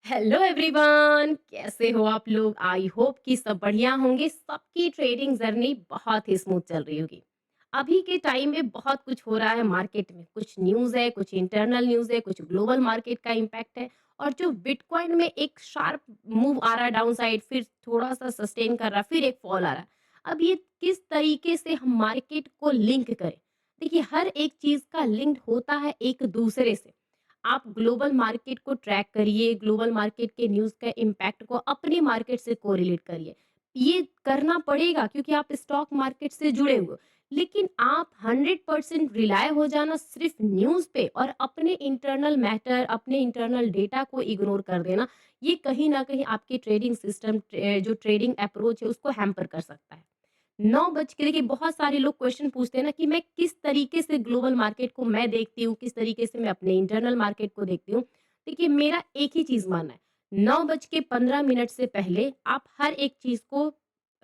Hello everyone, कैसे हो आप लोग? आई होप कि सब बढ़िया होंगे। सबकी ट्रेडिंग जर्नी बहुत ही स्मूथ चल रही होगी। अभी के टाइम में बहुत कुछ हो रहा है मार्केट में। कुछ न्यूज़ है, कुछ इंटरनल न्यूज़ है, कुछ ग्लोबल मार्केट का इम्पैक्ट है। और जो बिटकॉइन में एक शार्प मूव आ रहा है डाउन साइड, फिर थोड़ा सा सस्टेन कर रहा है, फिर एक फॉल आ रहा है। अब ये किस तरीके से हम मार्केट को लिंक करें? देखिए, हर एक चीज़ का लिंक होता है एक दूसरे से। आप ग्लोबल मार्केट को ट्रैक करिए, ग्लोबल मार्केट के न्यूज़ का इम्पैक्ट को अपनी मार्केट से कोरिलेट करिए। ये करना पड़ेगा क्योंकि आप स्टॉक मार्केट से जुड़े हुए हो। लेकिन आप 100% रिलाय हो जाना सिर्फ न्यूज़ पे और अपने इंटरनल मैटर, अपने इंटरनल डेटा को इग्नोर कर देना, ये कहीं न कहीं आपके ट्रेडिंग सिस्टम जो ट्रेडिंग अप्रोच है उसको हैम्पर कर सकता है। 9 बज के देखिए, बहुत सारे लोग क्वेश्चन पूछते हैं ना कि मैं किस तरीके से ग्लोबल मार्केट को मैं देखती हूँ, किस तरीके से मैं अपने इंटरनल मार्केट को देखती हूँ। देखिए, मेरा एक ही चीज़ मानना है, 9 बज के 15 मिनट से पहले आप हर एक चीज़ को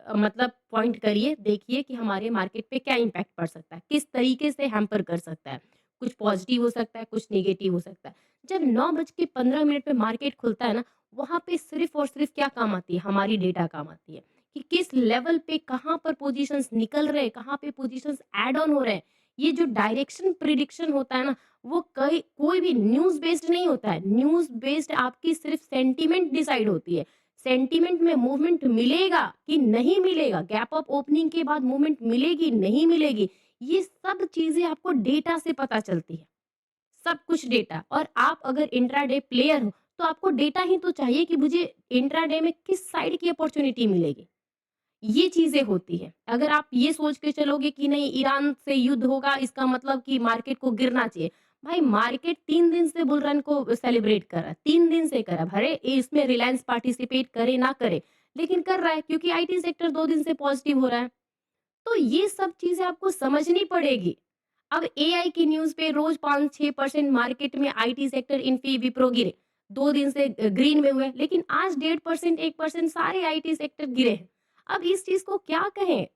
मतलब पॉइंट करिए, देखिए कि हमारे मार्केट पे क्या इम्पैक्ट पड़ सकता है, किस तरीके से हैम्पर कर सकता है। कुछ पॉजिटिव हो सकता है, कुछ नेगेटिव हो सकता है। जब 9 बज के 15 मिनट पे मार्केट खुलता है ना, वहाँ पे सिर्फ़ और सिर्फ़ क्या काम आती है, हमारी डेटा काम आती है। कि किस लेवल पे कहाँ पर पोजीशंस निकल रहे हैं, कहाँ पे पोजीशंस ऐड ऑन हो रहे हैं। ये जो डायरेक्शन प्रिडिक्शन होता है ना, वो कई कोई भी न्यूज़ बेस्ड नहीं होता है। न्यूज़ बेस्ड आपकी सिर्फ सेंटीमेंट डिसाइड होती है। सेंटीमेंट में मूवमेंट मिलेगा कि नहीं मिलेगा, गैप अप ओपनिंग के बाद मूवमेंट मिलेगी, नहीं मिलेगी, ये सब चीज़ें आपको डेटा से पता चलती है। सब कुछ डेटा। और आप अगर इंट्राडे प्लेयर हो, तो आपको डेटा ही तो चाहिए कि मुझे इंट्राडे में किस साइड की अपॉर्च्युनिटी मिलेगी। ये चीज़ें होती हैं। अगर आप ये सोच के चलोगे कि नहीं, ईरान से युद्ध होगा इसका मतलब कि मार्केट को गिरना चाहिए। भाई, मार्केट 3 दिन से बुल रन को सेलिब्रेट कर रहा है, 3 दिन से कर रहा है। भले इसमें रिलायंस पार्टिसिपेट करे ना करे, लेकिन कर रहा है क्योंकि आईटी सेक्टर 2 दिन से पॉजिटिव हो रहा है। तो ये सब चीज़ें आपको समझनी पड़ेगी। अब एआई की न्यूज़ पे रोज़ 5-6% मार्केट में आईटी सेक्टर, इन्फी, विप्रो गिरे। 2 दिन से ग्रीन में हुए, लेकिन आज 1.5% 1% सारे आईटी सेक्टर गिरे हैं। अब इस चीज़ को क्या कहें?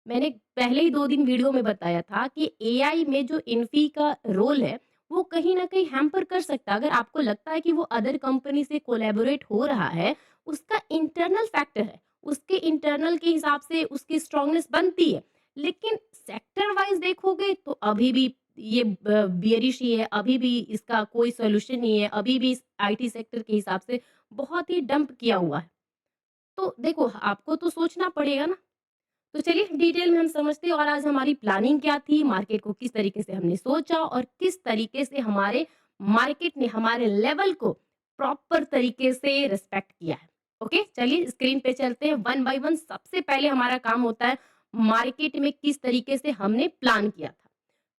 मैंने पहले ही 2 दिन वीडियो में बताया था कि एआई में जो इन्फी का रोल है, वो कहीं न कहीं हैम्पर कर सकता है। अगर आपको लगता है कि वो अदर कंपनी से कोलैबोरेट हो रहा है, उसका इंटरनल फैक्टर है। उसके इंटरनल के हिसाब से उसकी स्ट्रॉन्गनेस बनती है। लेकिन सेक्टर वाइज़ देखोगे तो अभी भी ये बेयरिश ही है, अभी भी इसका कोई सॉल्यूशन नहीं है, अभी भी इस आईटी सेक्टर के हिसाब से बहुत ही डंप किया हुआ है। तो देखो, आपको तो सोचना पड़ेगा ना। तो चलिए डिटेल में हम समझते हैं और आज हमारी प्लानिंग क्या थी, मार्केट को किस तरीके से हमने सोचा और किस तरीके से हमारे मार्केट ने हमारे लेवल को प्रॉपर तरीके से रिस्पेक्ट किया है। ओके, चलिए स्क्रीन पे चलते हैं वन बाय वन। सबसे पहले हमारा काम होता है मार्केट में किस तरीके से हमने प्लान किया था।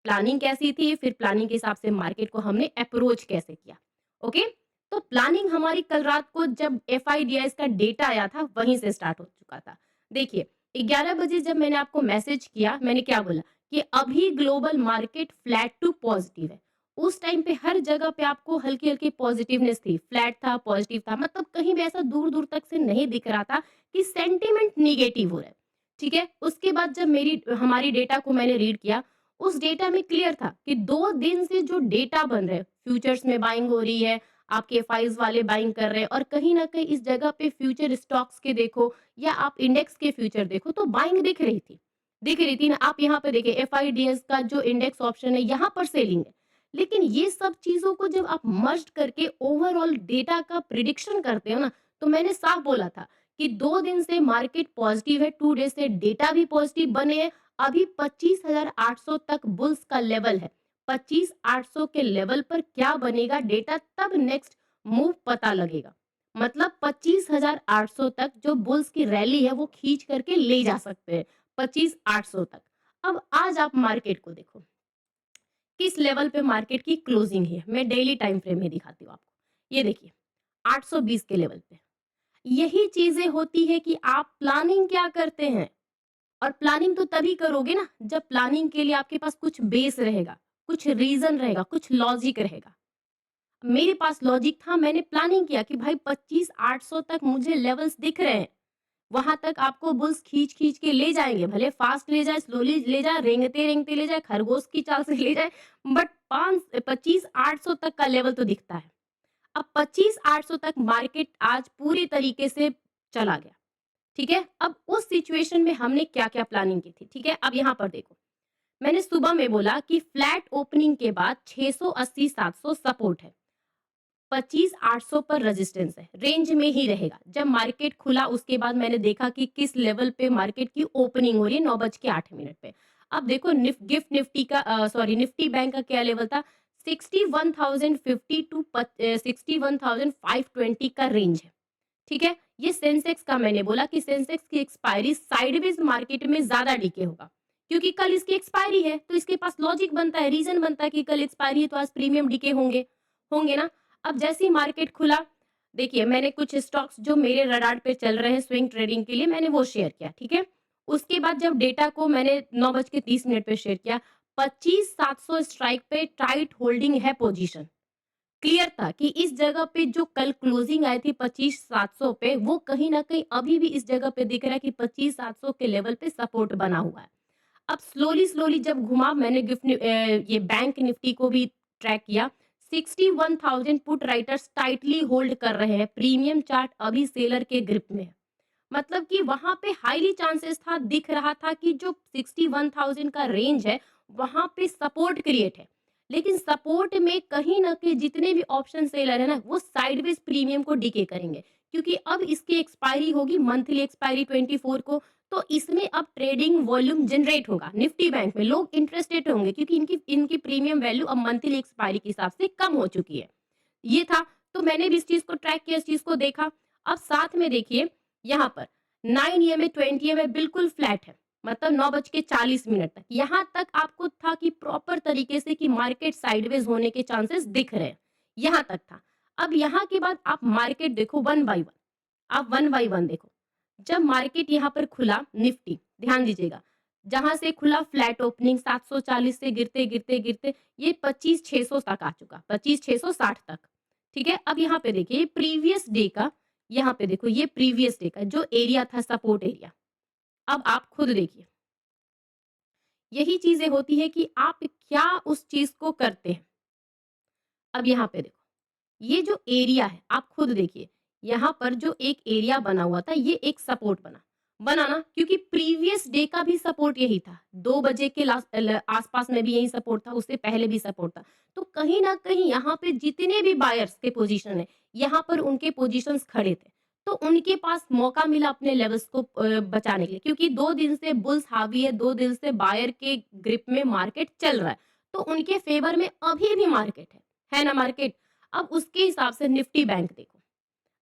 प्लानिंग कैसी थी, फिर प्लानिंग के हिसाब से मार्केट को हमने अप्रोच कैसे किया। ओके, तो प्लानिंग हमारी कल रात को जब एफआईडीआईएस का डेटा आया था वहीं से स्टार्ट हो चुका था। देखिए, 11 बजे जब मैंने आपको मैसेज किया, मैंने क्या बोला कि अभी global market flat to positive है। उस टाइम पे हर जगह पे आपको हल्की-हल्की पॉजिटिवनेस थी, फ्लैट था, पॉजिटिव था, मतलब कहीं भी ऐसा दूर-दूर तक से नहीं दिख रहा था कि सेंटीमेंट नेगेटिव हो रहा है। ठीक है? उसके बाद जब मेरी हमारी डेटा को मैंने रीड किया, उस डेटा में क्लियर था कि 2 दिन से जो डेटा बन रहे हैं, फ्यूचर्स में बाइंग हो रही है, आपके एफआईज़ वाले बाइंग कर रहे हैं और कहीं न कहीं इस जगह पे फ्यूचर स्टॉक्स के देखो या आप इंडेक्स के फ्यूचर देखो तो बाइंग दिख रही थी ना। आप यहाँ पे देखिए, एफआईडीएस का जो इंडेक्स ऑप्शन है यहाँ पर सेलिंग है। लेकिन ये सब चीज़ों को जब आप मर्ज करके ओवरऑल डेटा का प्रिडिक्शन करते हो ना, तो मैंने साफ बोला था कि 2 दिन से मार्केट पॉजिटिव है, 2 डेज़ से डेटा भी पॉजिटिव बने हैं। अभी 25,800 तक बुल्स का लेवल है। 25,800 के लेवल पर क्या बनेगा डेटा, तब नेक्स्ट मूव पता लगेगा। मतलब 25,800 तक जो बुल्स की रैली है वो खींच करके ले जा सकते हैं, 25,800 तक। अब आज आप मार्केट को देखो, किस लेवल पे मार्केट की क्लोजिंग है। मैं डेली टाइम फ्रेम में दिखाती हूँ आपको। ये देखिए, 820 के लेवल पे। यही चीज़ें होती है कि आप प्लानिंग क्या करते हैं। और प्लानिंग तो तभी करोगे ना जब प्लानिंग के लिए आपके पास कुछ बेस रहेगा, कुछ रीज़न रहेगा, कुछ लॉजिक रहेगा। मेरे पास लॉजिक था, मैंने प्लानिंग किया कि भाई 25,800 तक मुझे लेवल्स दिख रहे हैं। वहाँ तक आपको बुल्स खींच-खींच के ले जाएँगे, भले फास्ट ले जाए, स्लोली ले जाए, रेंगते-रेंगते ले जाए, खरगोश की चाल से ले जाए, बट 5 25,800 तक का लेवल तो दिखता है। अब 25,800 तक मार्केट आज पूरी तरीके से चला गया, ठीक है? अब उस सिचुएशन में हमने क्या-क्या प्लानिंग की थी, ठीक है? अब यहाँ पर देखो, मैंने सुबह में बोला कि फ्लैट ओपनिंग के बाद 680-700 सपोर्ट है, 25,800 पर रेजिस्टेंस है, रेंज में ही रहेगा। जब मार्केट खुला उसके बाद मैंने देखा कि किस लेवल पे मार्केट की ओपनिंग हो रही है 9 बज के 8 मिनट पे। अब देखो गिफ्ट निफ्टी का निफ्टी बैंक का क्या लेवल था, 61,050 टू 61,520 का रेंज है, ठीक है? ये सेंसेक्स का मैंने बोला कि सेंसेक्स की एक्सपायरी साइडवेज मार्केट में ज़्यादा डीके होगा, क्योंकि कल इसकी एक्सपायरी है, तो इसके पास लॉजिक बनता है, रीज़न बनता है कि कल एक्सपायरी है तो आज प्रीमियम डीके होंगे, होंगे ना? अब जैसे ही मार्केट खुला, देखिए मैंने कुछ स्टॉक्स जो मेरे रडार पे चल रहे हैं स्विंग ट्रेडिंग के लिए मैंने वो शेयर किया, ठीक है? उसके बाद जब डेटा को मैंने 9 बज के 30 मिनट पे शेयर किया, 25,700 स्ट्राइक पे टाइट होल्डिंग है पोजीशन। क्लियर था कि इस जगह पे जो कल क्लोजिंग आई थी 25,700 पे, वो कहीं न कहीं अभी भी इस जगह पे दिख रहा है कि 25,700 के लेवल पे सपोर्ट बना हुआ है। अब स्लोली जब घुमा मैंने ये बैंक निफ्टी को भी ट्रैक किया, 61,000 पुट राइटर्स टाइटली होल्ड कर रहे हैं, प्रीमियम चार्ट अभी सेलर के ग्रिप में है। मतलब कि वहाँ पे हाईली चांसेस था, दिख रहा था कि जो 61,000 का रेंज है, वहाँ पे सपोर्ट क्रिएट है। लेकिन सपोर्ट में कहीं न कहीं जितने भी ऑप्शन सेलर है ना, वो साइडवेज प्रीमियम को डीके करेंगे। क्योंकि अब इसकी एक्सपायरी होगी, मंथली एक्सपायरी 24 को, तो इसमें अब ट्रेडिंग वॉल्यूम जनरेट होगा। निफ्टी बैंक में लोग इंटरेस्टेड होंगे क्योंकि इनकी इनकी प्रीमियम वैल्यू अब मंथली एक्सपायरी के हिसाब से कम हो चुकी है। ये था, तो मैंने भी इस चीज़ को ट्रैक किया, इस चीज़ को देखा। अब साथ में देखिए यहाँ पर 9 ईएमए, 20 ईएमए बिल्कुल फ्लैट है, मतलब 9 बज के 40 मिनट तक। यहाँ तक आपको था कि प्रॉपर तरीके से कि मार्केट साइडवेज होने के चांसेस दिख रहे हैं, यहाँ तक था। अब यहाँ के बाद आप मार्केट देखो वन बाय वन, आप वन बाय वन देखो। जब मार्केट यहाँ पर खुला निफ्टी, ध्यान दीजिएगा, जहाँ से खुला फ्लैट ओपनिंग 740 से गिरते ये 25,600 तक आ चुका, 25,660 तक, ठीक है? अब यहाँ पे देखिए प्रीवियस डे का, यहाँ पे देखो ये प्रीवियस डे का जो एरिया था सपोर्ट एरिया, अब आप खुद देखिए। यही चीज़ें होती है कि आप क्या उस चीज़ को करते हैं। अब यहाँ पे देखो, ये जो एरिया है आप खुद देखिए, यहाँ पर जो एक एरिया बना हुआ था ये एक सपोर्ट बना, बना ना, क्योंकि प्रीवियस डे का भी सपोर्ट यही था, 2 बजे के आसपास में भी यही सपोर्ट था, उससे पहले भी सपोर्ट था। तो कहीं ना कहीं यहाँ पे जितने भी बायर्स के पोजीशन है, यहाँ पर उनके पोजीशंस खड़े थे, तो उनके पास मौका मिला अपने लेवल्स को बचाने के लिए, क्योंकि 2 दिन से बुल्स हावी है, 2 दिन से बायर के ग्रिप में मार्केट चल रहा है, तो उनके फेवर में अभी भी मार्केट है ना मार्केट। अब उसके हिसाब से निफ्टी बैंक देखो,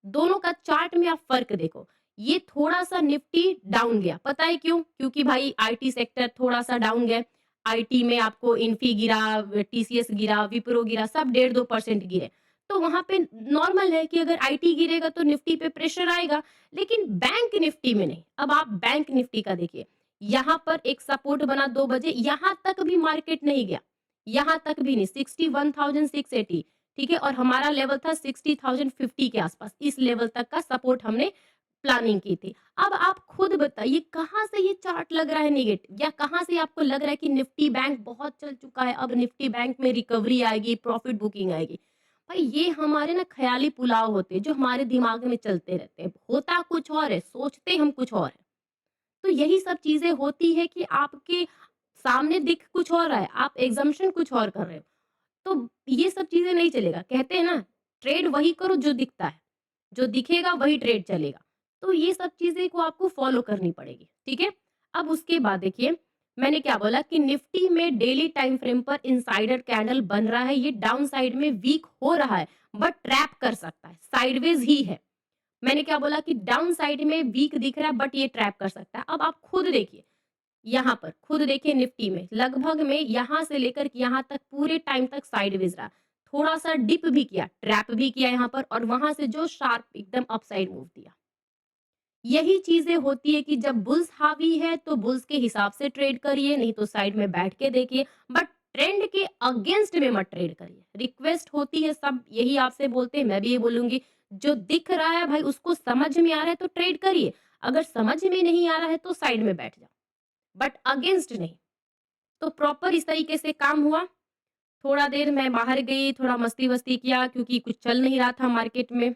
दोनों का चार्ट में आप फ़र्क देखो। ये थोड़ा-सा निफ्टी डाउन गया, पता है क्यों? क्योंकि भाई आईटी सेक्टर थोड़ा-सा डाउन गया। आईटी में आपको इन्फी गिरा, टीसीएस गिरा, विप्रो गिरा, सब 1.5-2% गिरे। तो वहाँ पे नॉर्मल है कि अगर आईटी गिरेगा तो निफ्टी पे प्रेशर आएगा, लेकिन बैंक निफ्टी में नहीं। अब आप बैंक निफ्टी का देखिए, यहाँ पर एक सपोर्ट बना 2 बजे, यहाँ तक भी मार्केट नहीं गया, यहाँ तक भी नहीं, 61,680, ठीक है? और हमारा लेवल था 60,050 के आसपास, इस लेवल तक का सपोर्ट हमने प्लानिंग की थी। अब आप खुद बताइए कहाँ से ये चार्ट लग रहा है नेगेटिव, या कहाँ से आपको लग रहा है कि निफ्टी बैंक बहुत चल चुका है, अब निफ्टी बैंक में रिकवरी आएगी, प्रॉफिट बुकिंग आएगी। भाई ये हमारे ना ख़याली पुलाव होते हैं, जो हमारे दिमाग में चलते रहते हैं। होता कुछ और है, सोचते हम कुछ और हैं। तो यही सब चीज़ें होती है कि आपके सामने दिख कुछ और रहा है, आप assumption कुछ और कर रहे हो। तो ये सब चीज़ें नहीं चलेगा। कहते हैं ना, ट्रेड वही करो जो दिखता है, जो दिखेगा वही ट्रेड चलेगा। तो ये सब चीज़ें को आपको फ़ॉलो करनी पड़ेगी, ठीक है? अब उसके बाद देखिए, मैंने क्या बोला कि निफ्टी में डेली टाइम फ्रेम पर इनसाइडर कैंडल बन रहा है, ये डाउन साइड में वीक हो रहा है, बट ट्रैप कर सकता है, साइडवेज़ ही है। मैंने क्या बोला कि डाउन साइड में वीक दिख रहा है, बट ये ट्रैप कर सकता है। अब आप खुद देखिए, यहाँ पर खुद देखिए निफ्टी में लगभग में यहाँ से लेकर के यहाँ तक पूरे टाइम तक साइडवेज रहा। थोड़ा-सा डिप भी किया, ट्रैप भी किया यहाँ पर, और वहाँ से जो शार्प एकदम अपसाइड मूव दिया। यही चीज़ें होती है कि जब बुल्स हावी है तो बुल्स के हिसाब से ट्रेड करिए, नहीं तो साइड में बैठ के देखिए, बट ट्रेंड के अगेंस्ट में मत ट्रेड करिए। रिक्वेस्ट होती है, सब यही आपसे बोलते हैं, मैं भी ये बोलूँगी, जो दिख रहा है भाई उसको समझ में आ रहा है तो ट्रेड करिए, अगर समझ में नहीं आ रहा है तो साइड में बैठ जाओ, बट अगेंस्ट नहीं। तो प्रॉपर इस तरीके से काम हुआ। थोड़ा देर मैं बाहर गई, थोड़ा मस्ती-वस्ती किया क्योंकि कुछ चल नहीं रहा था मार्केट में,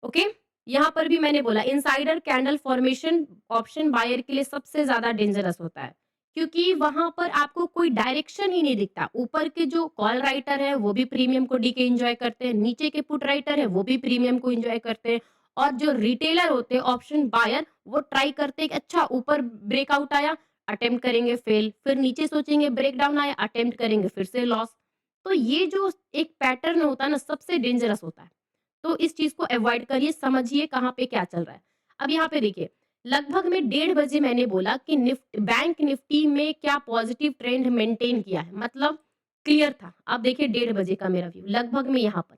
ओके? यहाँ पर भी मैंने बोला insider candle formation option buyer के लिए सबसे ज़्यादा डेंजरस होता है, क्योंकि वहाँ पर आपको कोई डायरेक्शन ही नहीं दिखता। ऊपर के जो कॉल राइटर हैं, वो भी प्रीमियम को डी के एन्जॉय करते हैं, नीचे के पुट राइटर हैं, वो भी प्रीमियम को एन्जॉय करते हैं और जो रिटेलर होते हैं, ऑप्शन बायर, वो ट्राई करते हैं कि अच्छा ऊपर ब्रेकआउट आया, अटेम्प्ट करेंगे फेल, फिर नीचे सोचेंगे ब्रेकडाउन आया, अटेम्प्ट करेंगे फिर से लॉस। तो ये जो एक पैटर्न होता है ना, सबसे डेंजरस होता है। तो इस चीज़ को अवॉइड करिए, समझिए कहाँ पे क्या चल रहा है। अब यहाँ पे देखिए, लगभग में 1:30 बजे मैंने बोला कि बैंक निफ्टी में क्या पॉज़िटिव ट्रेंड मेंटेन किया है, मतलब क्लियर था। अब देखिए 1:30 बजे का मेरा व्यू, लगभग में यहाँ पर,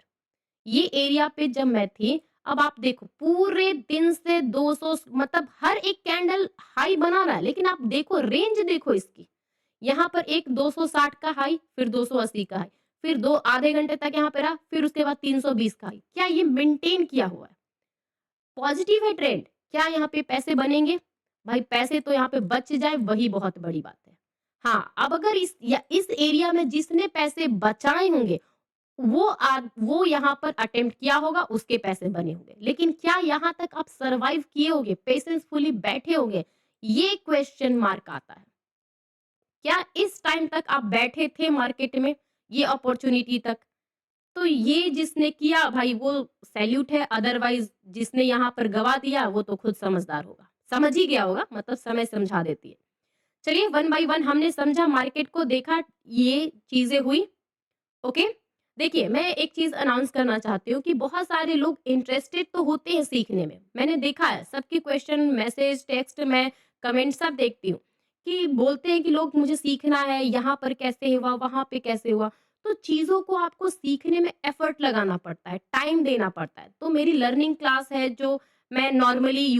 ये एरिया पे जब मैं थी, अब आप देखो पूरे दिन से 200 मतलब हर एक कैंडल हाई बना रहा है, लेकिन आप देखो रेंज देखो इसकी। यहाँ पर एक 260 का हाई, फिर 280 का हाई, फिर 2 आधे घंटे तक यहाँ पे रहा, फिर उसके बाद 320 का हाई। क्या ये मेंटेन किया हुआ है? पॉजिटिव है ट्रेंड। क्या यहाँ पे पैसे बनेंगे? भाई पैसे तो यहाँ पे बच जाए वही बहुत बड़ी बात है। हाँ, अब अगर इस एरिया में जिसने पैसे बचाए होंगे वो यहाँ पर अटेम्प्ट किया होगा, उसके पैसे बने होंगे। लेकिन क्या यहाँ तक आप सर्वाइव किए होंगे, पेशेंसफुली बैठे होंगे? ये क्वेश्चन मार्क आता है। क्या इस टाइम तक आप बैठे थे मार्केट में, ये अपॉर्च्युनिटी तक? तो ये जिसने किया भाई वो सैल्यूट है, अदरवाइज़ जिसने यहाँ पर गँवा दिया वो तो खुद समझदार होगा। समझ ही गया होगा, मतलब समय समझा देती है। चलिए वन बाय वन हमने समझा, मार्केट को देखा, ये चीज़ें हुई, ओके? देखिए, मैं एक चीज़ अनाउंस करना चाहती हूँ कि बहुत सारे लोग इंटरेस्टेड तो होते हैं सीखने में। मैंने देखा है सबके क्वेश्चन, मैसेज, टेक्स्ट मैं कमेंट सब देखती हूँ, कि बोलते हैं कि लोग मुझे सीखना है, यहाँ पर कैसे हुआ, वहाँ पे कैसे हुआ। तो चीज़ों को आपको सीखने में एफर्ट लगाना पड़ता है, टाइम देना पड़ता है। तो मेरी लर्निंग क्लास है जो मैं नॉर्मली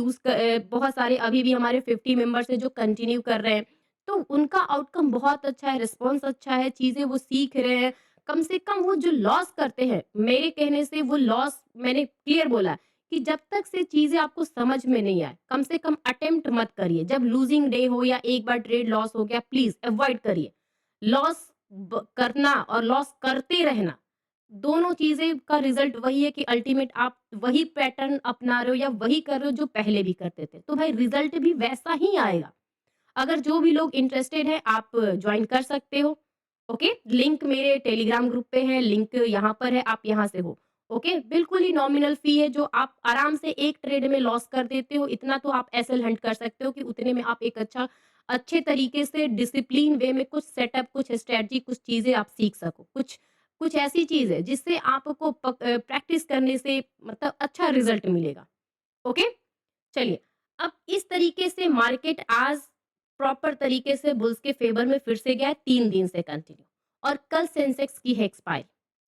बहुत सारे अभी भी हमारे 50 मेंबर्स हैं जो कंटिन्यू कर रहे हैं। तो उनका आउटकम बहुत अच्छा है, रिस्पॉन्स अच्छा है, चीज़ें वो सीख रहे हैं। कम से कम वो जो लॉस करते हैं, मेरे कहने से वो लॉस मैंने क्लियर बोला कि जब तक से चीज़ें आपको समझ में नहीं आए, कम से कम अटेम्प्ट मत करिए। जब लूज़िंग डे हो या एक बार ट्रेड लॉस हो गया, प्लीज़ अवॉइड करिए। लॉस करना और लॉस करते रहना, दोनों चीज़ें का रिज़ल्ट वही है कि अल्टीमेट आप वही पैटर्न अपना रहे हो या वही कर रहे हो जो पहले भी करते थे। तो भाई रिज़ल्ट भी वैसा ही आएगा। अगर जो भी लोग इंटरेस्टेड हैं आप जॉइन कर सकते हो। ओके, लिंक मेरे टेलीग्राम ग्रुप पे है, लिंक यहाँ पर है, आप यहाँ से हो। ओके, बिल्कुल ही नॉमिनल फी है जो आप आराम से एक ट्रेड में लॉस कर देते हो, इतना तो आप एसएल हंट कर सकते हो कि उतने में आप एक अच्छे तरीके से डिसिप्लिन वे में कुछ सेटअप, कुछ स्ट्रैटेजी, कुछ चीज़ें आप सीख सको। कुछ कुछ ऐसी चीज़ है जिससे आपको प्रैक्टिस करने से मतलब अच्छा रिज़ल्ट मिलेगा। ओके? चलिए, अब इस तरीके से मार्केट आज प्रॉपर तरीके से बुल्स के फेवर में फिर से गया है 3 दिन से कंटिन्यू, और कल सेंसेक्स की है एक्सपायरी,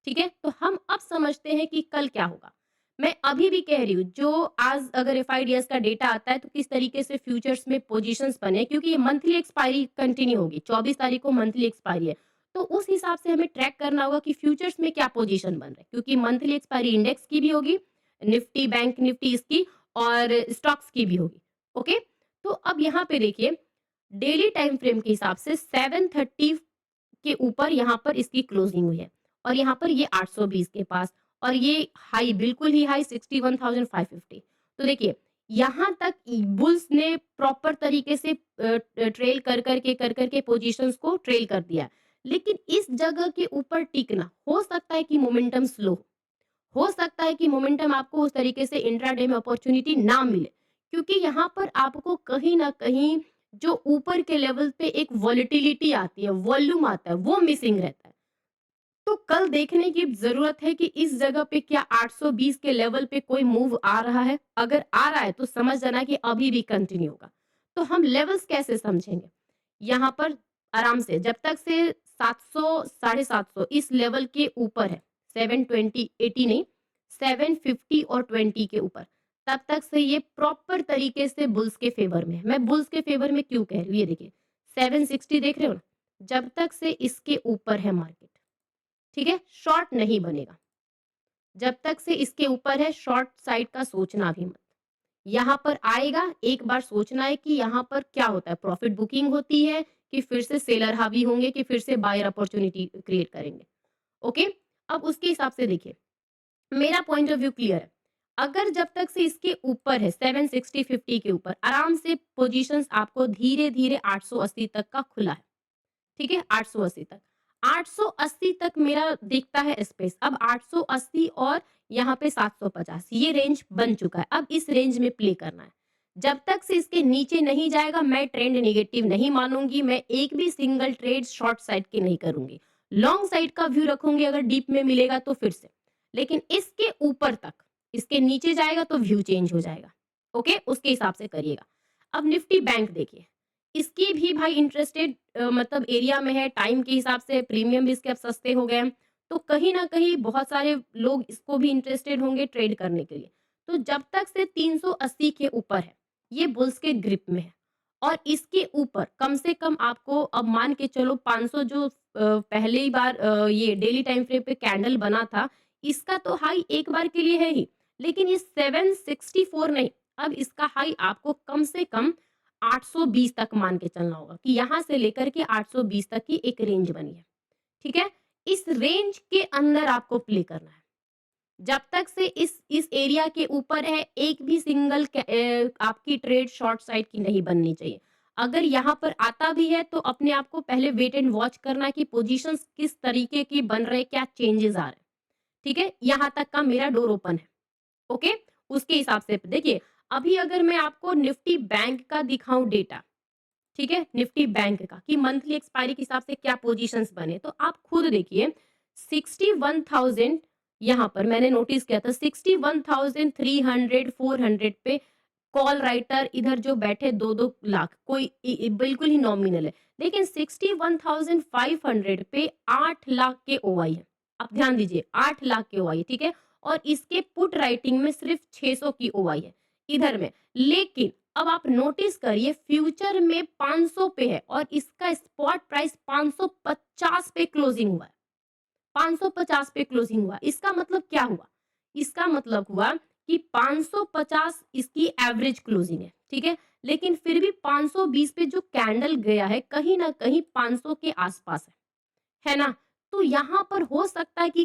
ठीक है? तो हम अब समझते हैं कि कल क्या होगा। मैं अभी भी कह रही हूँ, जो आज अगर एफआईडीएस का डेटा आता है तो किस तरीके से फ्यूचर्स में पोजीशंस बने, क्योंकि ये मंथली एक्सपायरी कंटिन्यू होगी, 24 तारीख को मंथली एक्सपायरी है। तो उस हिसाब से हमें ट्रैक करना होगा कि फ्यूचर्स में क्या पोजीशन बन रहा है, क्योंकि मंथली एक्सपायरी इंडेक्स की भी होगी, निफ्टी, बैंक निफ्टी इसकी और स्टॉक्स की भी होगी। ओके? तो अब यहाँ पे देखिए, डेली टाइम फ्रेम के हिसाब से 730 के ऊपर यहाँ पर इसकी क्लोजिंग हुई है और यहाँ पर ये 820 के पास, और ये हाई बिल्कुल ही हाई 61,550। तो देखिए, यहाँ तक बुल्स ने प्रॉपर तरीके से ट्रेल कर करके पोजीशंस को ट्रेल कर दिया। लेकिन इस जगह के ऊपर टिकना, हो सकता है कि मोमेंटम स्लो हो सकता है कि मोमेंटम आपको उस तरीके से इंट्राडे में अपॉर्चुनिटी ना मिले, क्योंकि यहाँ पर आपको कहीं न कहीं जो ऊपर के लेवल पे एक वॉलेटिलिटी आती है, वॉल्यूम आता है, वो मिसिंग रहता है। तो कल देखने की ज़रूरत है कि इस जगह पे क्या 820 के लेवल पे कोई मूव आ रहा है? अगर आ रहा है तो समझ जाना कि अभी भी कंटिन्यू होगा। तो हम लेवल्स कैसे समझेंगे? यहाँ पर आराम से जब तक से 700 साढ़े 700 इस लेवल के ऊपर है, 720 80 नहीं, 750 और 20 के ऊपर, तब तक से ये प्रॉपर तरीके से बुल्स के फेवर में है। मैं बुल्स के फेवर में क्यों कह रही हूँ, ये देखिए 760 देख रहे हो ना? जब तक से इसके ऊपर है मार्केट, ठीक है? शॉर्ट नहीं बनेगा। जब तक से इसके ऊपर है, शॉर्ट साइड का सोचना भी मत। यहाँ पर आएगा, एक बार सोचना है कि यहाँ पर क्या होता है, प्रॉफिट बुकिंग होती है कि फिर से सेलर हावी होंगे कि फिर से बायर अपॉर्चुनिटी क्रिएट करेंगे। ओके? अब उसके हिसाब से देखिए, मेरा पॉइंट ऑफ व्यू क्लियर है। अगर जब तक से इसके ऊपर है 760-50 के ऊपर आराम से पोज़ीशंस आपको धीरे-धीरे 880 तक का खुला है। ठीक है? 880 तक। 880 तक मेरा दिखता है स्पेस। अब 880 और यहाँ पे 750 ये रेंज बन चुका है। अब इस रेंज में प्ले करना है। जब तक से इसके नीचे नहीं जाएगा मैं ट्रेंड नेगेटिव नहीं मानूँगी, मैं एक भी सिंगल ट्रेड शॉर्ट साइड की नहीं करूँगी। लॉन्ग साइड का व्यू रखूँगी अगर डीप में मिलेगा तो फिर से। लेकिन इसके ऊपर तक, इसके नीचे जाएगा तो व्यू चेंज हो जाएगा। ओके? उसके हिसाब से करिएगा। अब निफ्टी बैंक देखिए, इसकी भी भाई इंटरेस्टेड मतलब एरिया में है, टाइम के हिसाब से प्रीमियम भी इसके अब सस्ते हो गए हैं, तो कहीं न कहीं बहुत सारे लोग इसको भी इंटरेस्टेड होंगे ट्रेड करने के लिए। तो जब तक से 380 के ऊपर है, ये बुल्स के ग्रिप में है और इसके ऊपर कम से कम आपको अब मान के चलो 500 जो पहले ही बार ये डेली टाइम फ्रेम पे कैंडल बना था, इसका तो हाई एक बार के लिए है ही, लेकिन ये 764 नहीं, अब इसका हाई आपको कम से कम 820 तक मान के चलना होगा कि यहाँ से लेकर के 820 तक की एक रेंज बनी है, ठीक है? इस रेंज के अंदर आपको प्ले करना है। जब तक से इस एरिया के ऊपर है, एक भी सिंगल आपकी ट्रेड शॉर्ट साइड की नहीं बननी चाहिए। अगर यहाँ पर आता भी है तो अपने आप को पहले वेट एंड वॉच करना कि पोजीशंस किस तरीके की बन रहे हैं, क्या चेंजेस आ रहे हैं, ठीक है? यहाँ तक का मेरा डोर ओपन है। ओके? उसके हिसाब से देखिए, अभी अगर मैं आपको निफ्टी बैंक का दिखाऊँ डेटा, ठीक है? निफ्टी बैंक का कि मंथली एक्सपायरी के हिसाब से क्या पोजीशंस बने, तो आप खुद देखिए 61,000 यहाँ पर मैंने नोटिस किया था 61,300 400 पे कॉल राइटर इधर जो बैठे 2-2 लाख कोई बिल्कुल ही नॉमिनल है। लेकिन 61,500 पे 8 लाख के ओआई है। आप ध्यान दीजिए 8 लाख के ओआई, ठीक है? और इसके पुट राइटिंग में सिर्फ 600 की ओआई है इधर में। लेकिन अब आप नोटिस करिए फ्यूचर में 500 पे है और इसका स्पॉट प्राइस 550 पे क्लोजिंग हुआ है। 550 पे क्लोजिंग हुआ। इसका मतलब क्या हुआ? इसका मतलब हुआ कि 550 इसकी एवरेज क्लोजिंग है, ठीक है? लेकिन फिर भी 520 पे जो कैंडल गया है, कहीं न कहीं 500 के आस-पास है ना? तो यहाँ पर हो सकता है कि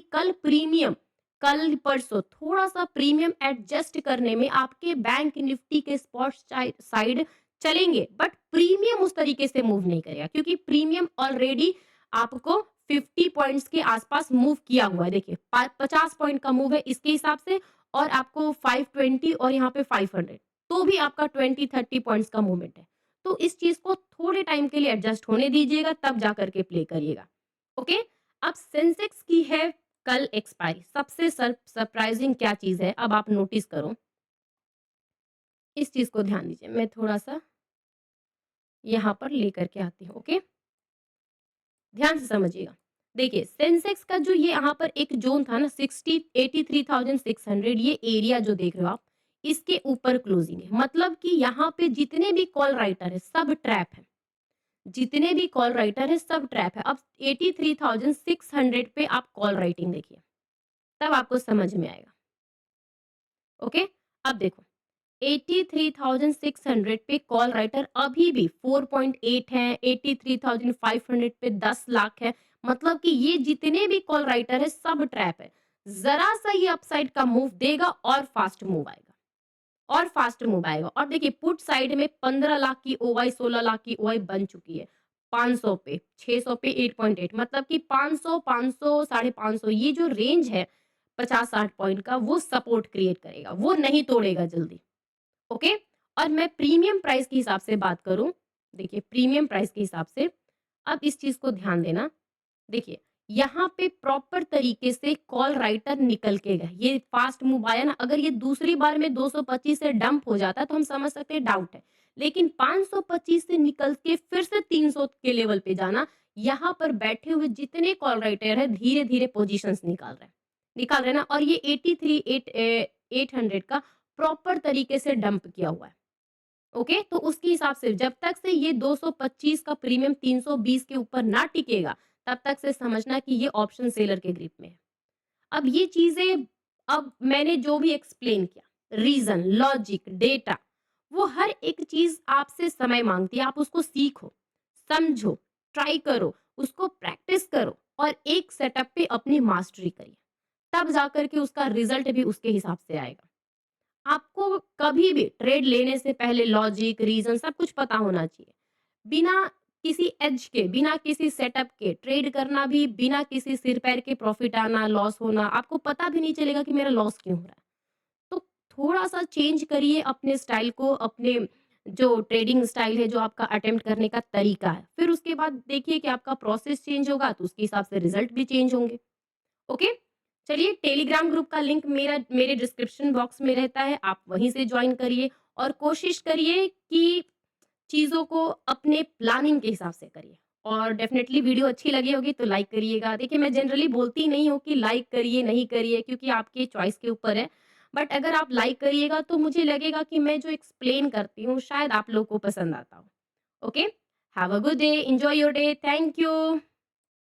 कल परसों थोड़ा-सा प्रीमियम एडजस्ट करने में आपके बैंक निफ्टी के स्पॉट साइड चलेंगे, बट प्रीमियम उस तरीके से मूव नहीं करेगा क्योंकि प्रीमियम ऑलरेडी आपको 50 पॉइंट्स के आसपास मूव किया हुआ है। देखिए 50 पॉइंट का मूव है इसके हिसाब से और आपको 520 और यहाँ पे 500 तो भी आपका 20-30 पॉइंट्स का मूवमेंट है। तो इस चीज़ को थोड़े टाइम के लिए एडजस्ट होने दीजिएगा तब जा कर के प्ले करिएगा। ओके? अब सेंसेक्स की है कल एक्सपायरी। सबसे सरप्राइजिंग क्या चीज़ है, अब आप नोटिस करो, इस चीज़ को ध्यान दीजिए। मैं थोड़ा-सा यहाँ पर लेकर के आती हूँ, ओके? ध्यान से समझिएगा। देखिए, सेंसेक्स का जो ये यहाँ पर एक ज़ोन था ना 83,600 ये एरिया जो देख रहे हो आप, इसके ऊपर क्लोजिंग है। मतलब कि यहाँ पे जितने भी कॉल राइटर हैं, सब ट्रैप हैं। जितने भी कॉल राइटर हैं, सब ट्रैप है। अब 83,600 पे आप कॉल राइटिंग देखिए, तब आपको समझ में आएगा। ओके? अब देखो 83,600 पे कॉल राइटर अभी भी 4.8 है, 83,500 पे 10 लाख है। मतलब कि ये जितने भी कॉल राइटर है सब ट्रैप है। ज़रा-सा ये अपसाइड का मूव देगा और फास्ट मूव आएगा और फास्ट मूव आएगा। और देखिए पुट साइड में 15 लाख की ओवाई 16 लाख की ओवाई बन चुकी है। 500 पे, 600 पे 8.8 मतलब कि 500, 500, 550 ये जो रेंज है 50-60 पॉइंट का वो सपोर्ट क्रिएट करेगा, वो नहीं तोड़ेगा जल्दी। ओके? और मैं प्रीमियम प्राइस के हिसाब से बात करूँ, देखिए प्रीमियम प्राइस के हिसाब से, अब इस चीज़ को ध्यान देना, देखिए यहाँ पे प्रॉपर तरीके से कॉल राइटर निकल के गए, ये फास्ट मूव आया ना, अगर ये दूसरी बार में 225 से डंप हो जाता तो हम समझ सकते हैं डाउट है। लेकिन 525 से निकल के फिर से 300 के लेवल पे जाना, यहाँ पर बैठे हुए जितने कॉल राइटर हैं धीरे-धीरे पोजीशंस निकाल रहे हैं ना और ये 800 का प्रॉपर तरीके से डंप किया हुआ है। ओके? तो उसके हिसाब से जब तक से ये 225 का प्रीमियम 320 के ऊपर ना टिकेगा, तब तक से समझना कि ये ऑप्शन सेलर के ग्रिप में है। अब ये चीज़ें अब मैंने जो भी एक्सप्लेन किया, रीज़न, लॉजिक, डेटा, वो हर एक चीज़ आपसे समय माँगती है, आप उसको सीखो। समझो, ट्राई करो, उसको प्रैक्टिस करो और एक सेटअप पे अपनी मास्टरी करिए। तब जाकर के उसका रिज़ल्ट भी उसके हिसाब से आएगा। आपको कभी भी ट्रेड लेने से पहले लॉजिक, रीज़न सब कुछ पता होना चाहिए। बिना किसी एज के, बिना किसी सेटअप के ट्रेड करना भी बिना किसी सिर-पैर के प्रॉफ़िट आना, लॉस होना, आपको पता भी नहीं चलेगा कि मेरा लॉस क्यों हो रहा है। तो थोड़ा-सा चेंज करिए अपने स्टाइल को, अपने जो ट्रेडिंग स्टाइल है, जो आपका अटेम्प्ट करने का तरीका है। फिर उसके बाद देखिए कि आपका प्रोसेस चेंज होगा, तो उसके हिसाब से रिज़ल्ट भी चेंज होंगे। ओके? चलिए टेलीग्राम ग्रुप का लिंक मेरे डिस्क्रिप्शन बॉक्स में रहता है, आप वहीं से जॉइन करिए और कोशिश करिए कि चीज़ों को अपने प्लानिंग के हिसाब से करिए और डेफ़िनेटली वीडियो अच्छी लगी होगी तो लाइक करिएगा। देखिए मैं जनरली बोलती नहीं हूँ कि लाइक करिए, नहीं करिए क्योंकि आपके चॉइस के ऊपर है। बट अगर आप लाइक करिएगा तो मुझे लगेगा कि मैं जो एक्सप्लेन करती हूँ शायद आप लोगों को पसंद आता हो। Okay? Have a good day, enjoy your day, thank you.